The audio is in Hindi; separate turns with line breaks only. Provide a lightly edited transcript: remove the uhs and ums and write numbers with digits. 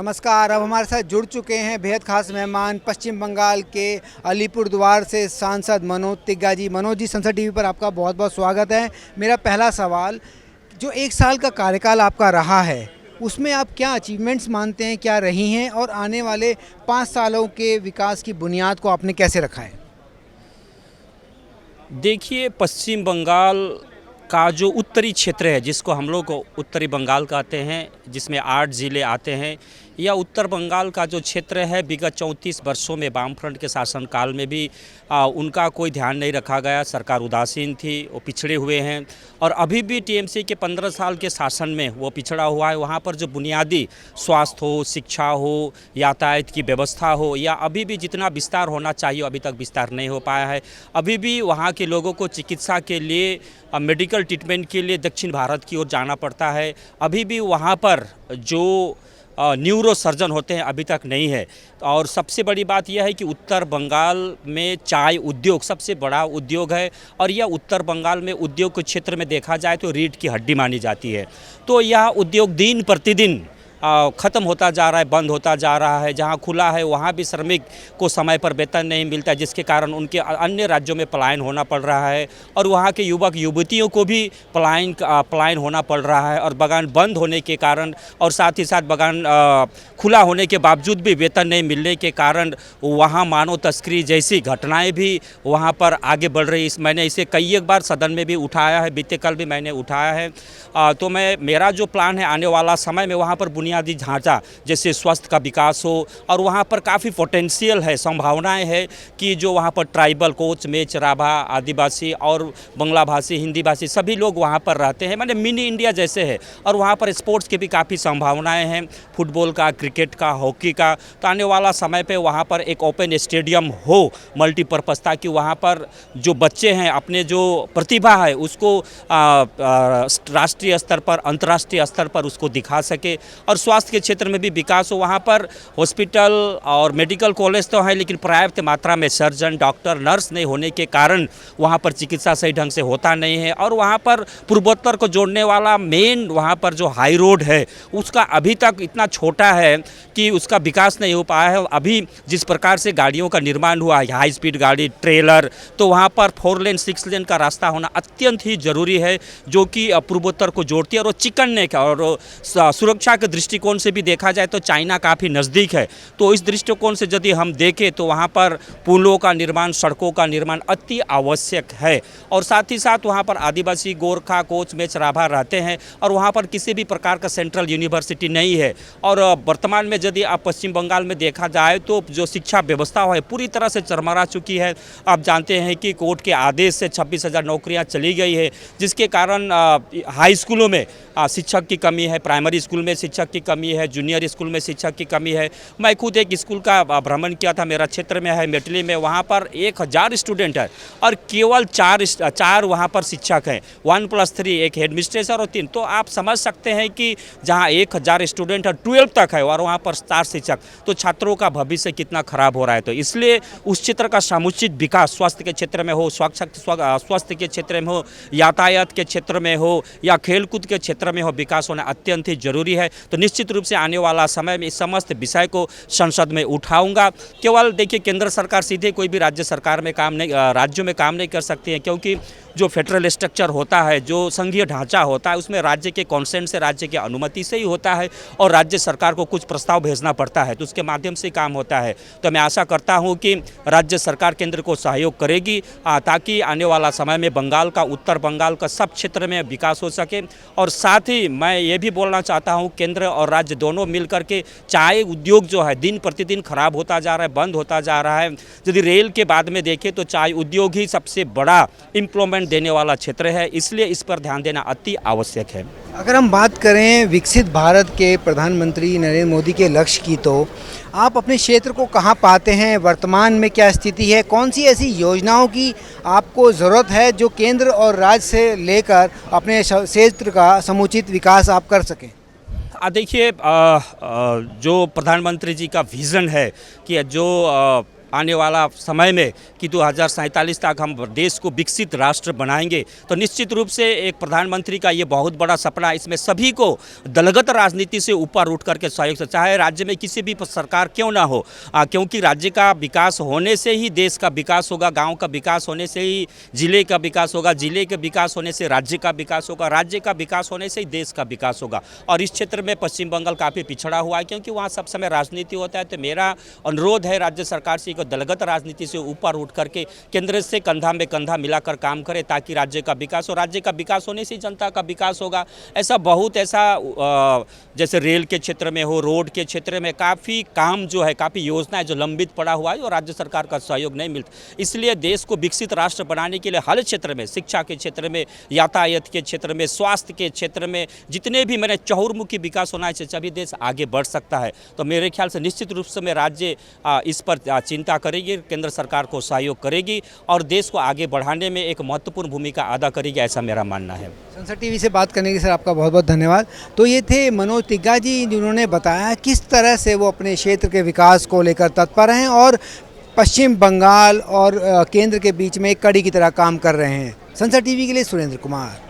नमस्कार। अब हमारे साथ जुड़ चुके हैं बेहद खास मेहमान पश्चिम बंगाल के अलीपुरद्वार से सांसद मनोज तिग्गा जी। मनोज जी, संसद टीवी पर आपका बहुत बहुत स्वागत है। मेरा पहला सवाल, जो 1 साल का कार्यकाल आपका रहा है उसमें आप क्या अचीवमेंट्स मानते हैं, क्या रही हैं, और आने वाले 5 सालों के विकास की बुनियाद को आपने कैसे रखा है?
देखिए, पश्चिम बंगाल का जो उत्तरी क्षेत्र है, जिसको हम लोग उत्तरी बंगाल कहते हैं, जिसमें 8 ज़िले आते हैं, या उत्तर बंगाल का जो क्षेत्र है, विगत 34 वर्षों में वामफ्रंट के शासनकाल में भी उनका कोई ध्यान नहीं रखा गया। सरकार उदासीन थी, वो पिछड़े हुए हैं, और अभी भी टीएमसी के 15 साल के शासन में वो पिछड़ा हुआ है। वहाँ पर जो बुनियादी स्वास्थ्य हो, शिक्षा हो, यातायात की व्यवस्था हो, या अभी भी जितना विस्तार होना चाहिए अभी तक विस्तार नहीं हो पाया है। अभी भी वहाँ के लोगों को चिकित्सा के लिए, मेडिकल ट्रीटमेंट के लिए दक्षिण भारत की ओर जाना पड़ता है। अभी भी वहाँ पर जो न्यूरो सर्जन होते हैं अभी तक नहीं है। और सबसे बड़ी बात यह है कि उत्तर बंगाल में चाय उद्योग सबसे बड़ा उद्योग है, और यह उत्तर बंगाल में उद्योग के क्षेत्र में देखा जाए तो रीढ़ की हड्डी मानी जाती है। तो यह उद्योग दिन प्रतिदिन ख़त्म होता जा रहा है, बंद होता जा रहा है। जहाँ खुला है वहाँ भी श्रमिक को समय पर वेतन नहीं मिलता, जिसके कारण उनके अन्य राज्यों में पलायन होना पड़ रहा है, और वहाँ के युवक युवतियों को भी पलायन होना पड़ रहा है। और बागान बंद होने के कारण, और साथ ही साथ बागान खुला होने के बावजूद भी वेतन नहीं मिलने के कारण वहाँ मानव तस्करी जैसी घटनाएँ भी वहाँ पर आगे बढ़ रही। मैंने इसे कई एक बार सदन में भी उठाया है, बीते कल भी मैंने उठाया है। तो मेरा जो प्लान है आने वाला समय में वहाँ पर बुनियादी ढांचा जैसे स्वास्थ्य का विकास हो, और वहाँ पर काफ़ी पोटेंशियल है, संभावनाएं है कि जो वहाँ पर ट्राइबल, कोच, मेच, राभा, आदिवासी और बांग्ला भाषी, हिंदी भाषी सभी लोग वहाँ पर रहते हैं, माने मिनी इंडिया जैसे है। और वहाँ पर स्पोर्ट्स की भी काफ़ी संभावनाएं हैं, फुटबॉल का, क्रिकेट का, हॉकी का। तो आने वाला समय पर वहाँ पर एक ओपन स्टेडियम हो मल्टीपर्पज़, ताकि वहाँ पर जो बच्चे हैं अपने जो प्रतिभा है उसको राष्ट्रीय स्तर पर, अंतर्राष्ट्रीय स्तर पर उसको दिखा सके। और स्वास्थ्य के क्षेत्र में भी विकास हो। वहाँ पर हॉस्पिटल और मेडिकल कॉलेज तो है, लेकिन पर्याप्त मात्रा में सर्जन, डॉक्टर, नर्स नहीं होने के कारण वहाँ पर चिकित्सा सही ढंग से होता नहीं है। और वहाँ पर पूर्वोत्तर को जोड़ने वाला मेन वहाँ पर जो हाई रोड है उसका अभी तक इतना छोटा है कि उसका विकास नहीं हो पाया है। अभी जिस प्रकार से गाड़ियों का निर्माण हुआ है, हाई स्पीड गाड़ी, ट्रेलर, तो वहाँ पर 4 लेन 6 लेन का रास्ता होना अत्यंत ही ज़रूरी है, जो कि पूर्वोत्तर को जोड़ती है। और चिकनने का और सुरक्षा के दृष्टिकोण से भी देखा जाए तो चाइना काफ़ी नज़दीक है। तो इस दृष्टिकोण से यदि हम देखें तो वहाँ पर पुलों का निर्माण, सड़कों का निर्माण अति आवश्यक है। और साथ ही साथ वहाँ पर आदिवासी, गोरखा, कोच, मेच, राभा रहते हैं, और वहाँ पर किसी भी प्रकार का सेंट्रल यूनिवर्सिटी नहीं है। और वर्तमान में यदि आप पश्चिम बंगाल में देखा जाए तो जो शिक्षा व्यवस्था है पूरी तरह से चरमरा चुकी है। आप जानते हैं कि कोर्ट के आदेश से 26,000 नौकरियाँ चली गई है, जिसके कारण हाई स्कूलों में शिक्षक की कमी है, प्राइमरी स्कूल में शिक्षक की कमी है, जूनियर स्कूल में शिक्षक की कमी है। मैं खुद एक स्कूल का भ्रमण किया था, मेरा क्षेत्र में है, मेटली में। वहाँ पर 1000 स्टूडेंट है और केवल 4 वहाँ पर शिक्षक हैं, 1+3, एक हेडमिस्ट्रेस और 3। तो आप समझ सकते हैं कि जहाँ 1000 स्टूडेंट है, 12 तक है, और वहाँ पर 4 शिक्षक, तो छात्रों का भविष्य कितना खराब हो रहा है। तो इसलिए उस क्षेत्र का समुचित विकास स्वास्थ्य के क्षेत्र में हो, स्वास्थ्य के क्षेत्र में हो, यातायात के क्षेत्र में हो, या खेलकूद के क्षेत्र में हो, विकास होना अत्यंत ही जरूरी है। तो निश्चित रूप से आने वाला समय में इस समस्त विषय को संसद में उठाऊंगा। केवल देखिए, केंद्र सरकार सीधे कोई भी राज्य सरकार में काम नहीं, राज्यों में काम नहीं कर सकती है, क्योंकि जो फेडरल स्ट्रक्चर होता है, जो संघीय ढांचा होता है, उसमें राज्य के कॉन्सेंट से, राज्य की अनुमति से ही होता है, और राज्य सरकार को कुछ प्रस्ताव भेजना पड़ता है, तो उसके माध्यम से काम होता है। तो मैं आशा करता हूं कि राज्य सरकार केंद्र को सहयोग करेगी, ताकि आने वाला समय में बंगाल का, उत्तर बंगाल का सब क्षेत्र में विकास हो सके। और साथ ही मैं ये भी बोलना चाहता हूँ, केंद्र और राज्य दोनों मिल करके, चाय उद्योग जो है दिन प्रतिदिन खराब होता जा रहा है, बंद होता जा रहा है। यदि रेल के बाद में देखें तो चाय उद्योग ही सबसे बड़ा एम्प्लॉयमेंट देने वाला क्षेत्र है, इसलिए इस पर ध्यान देना अति आवश्यक है।
अगर हम बात करें विकसित भारत के प्रधानमंत्री नरेंद्र मोदी के लक्ष्य की, तो आप अपने क्षेत्र को कहाँ पाते हैं? वर्तमान में क्या स्थिति है? कौन सी ऐसी योजनाओं की आपको ज़रूरत है जो केंद्र और राज्य से लेकर अपने क्षेत्र का समुचित विकास आप कर सकें?
देखिए, जो प्रधानमंत्री जी का विज़न है कि जो आने वाला समय में कि 2047 तक हम देश को विकसित राष्ट्र बनाएंगे, तो निश्चित रूप से एक प्रधानमंत्री का ये बहुत बड़ा सपना, इसमें सभी को दलगत राजनीति से ऊपर उठ करके सहयोग से, चाहे राज्य में किसी भी सरकार क्यों ना हो, क्योंकि राज्य का विकास होने से ही देश का विकास होगा, गांव का विकास होने से ही जिले का विकास होगा, जिले के विकास होने से राज्य का विकास होगा, राज्य का विकास होने से ही देश का विकास होगा। और इस क्षेत्र में पश्चिम बंगाल काफ़ी पिछड़ा हुआ है, क्योंकि वहाँ सब समय राजनीति होता है। तो मेरा अनुरोध है राज्य सरकार से, दलगत राजनीति से ऊपर उठ करके केंद्र से कंधा में कंधा मिलाकर काम करे, ताकि राज्य का विकास हो। राज्य का विकास होने से जनता का विकास होगा। ऐसा जैसे रेल के क्षेत्र में हो, रोड के क्षेत्र में काफ़ी काम जो है, काफ़ी योजनाएं जो लंबित पड़ा हुआ है और राज्य सरकार का सहयोग नहीं मिलता। इसलिए देश को विकसित राष्ट्र बनाने के लिए हर क्षेत्र में, शिक्षा के क्षेत्र में, यातायात के क्षेत्र में, स्वास्थ्य के क्षेत्र में, जितने भी मैंने चहुर्मुखी विकास होना चाहिए, तभी देश आगे बढ़ सकता है। तो मेरे ख्याल से निश्चित रूप से राज्य इस पर चिंता करेगी, केंद्र सरकार को सहयोग करेगी और देश को आगे बढ़ाने में एक महत्वपूर्ण भूमिका अदा करेगी, ऐसा मेरा मानना है।
संसद टीवी से बात करने के सर आपका बहुत बहुत धन्यवाद। तो ये थे मनोज तिग्गा जी, जिन्होंने बताया किस तरह से वो अपने क्षेत्र के विकास को लेकर तत्पर हैं और पश्चिम बंगाल और केंद्र के बीच में एक कड़ी की तरह काम कर रहे हैं। संसद टीवी के लिए सुरेंद्र कुमार।